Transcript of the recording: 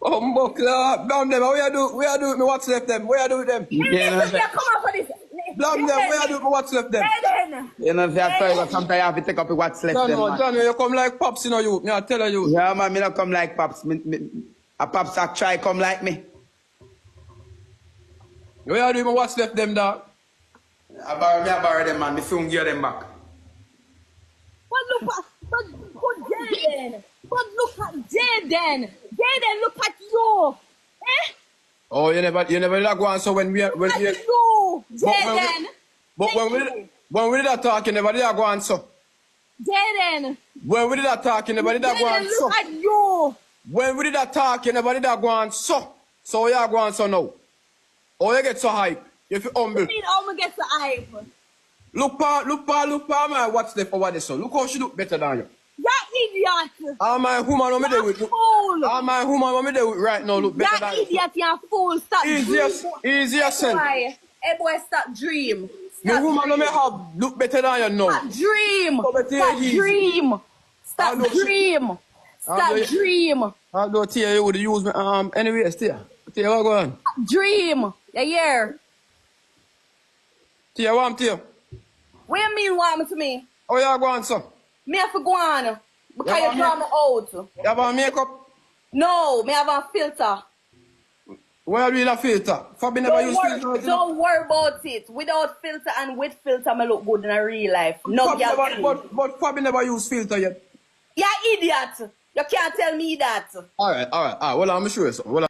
Buckler, Blamdem, where you do? Where you do it? Me what's left them? Where you do it them? Listen, Yeah. come on for this. Blamdem, where you do it? Me what's left them? Jaydenn. You know, say I tell you, sometimes you have to take up what's left them, man. John, you come like pops, you know you. Me I tell you. Yeah, man, me not come like Pops. A Pops that try come like me. Where you do it? Me what's left them, dog? I borrow them, man. Me soon give them back. But Jaydenn. But look at Jaydenn. Jaydenn, look at you. Eh? Oh, you never did go on. So when we Look at you, But Jaydenn. when we did that talk, you never did go on. So Jaydenn. when we did that talk, you never did go on. Jaydenn, So look at you. when we did that talk, you never did go on. So you go on. So now, oh, you get so hype. You feel humble. I mean, I'm gonna get the hype. Look pa, man. What's left over there? So look how she look better than you. That idiot. All my woman want me there with. Fool. All my woman want me there with right now look better That than you. idiot, you're a fool. Stop Easier son. Hey boy, stop dream. The Stop woman me have look better than you now. Stop dream. Come and take Stop it easy. dream. Stop Although she- dream. Stop although- dream. Although Tia, you would use me anyway, Tia, what go on? Dream. Yeah, yeah. Tia, what Tia? What you mean want to me? Oh, you go on, son? Me have to go on. Because Yeah, you draw me out. You have a makeup? No, me have a filter. Where you in a filter? Fabi never use filter. Don't worry about it. Without filter and with filter, me look good in a real life. No girl can. But Fabi never use filter yet. You're idiot. You can't tell me that. All right. Well, I'm sure so. Well,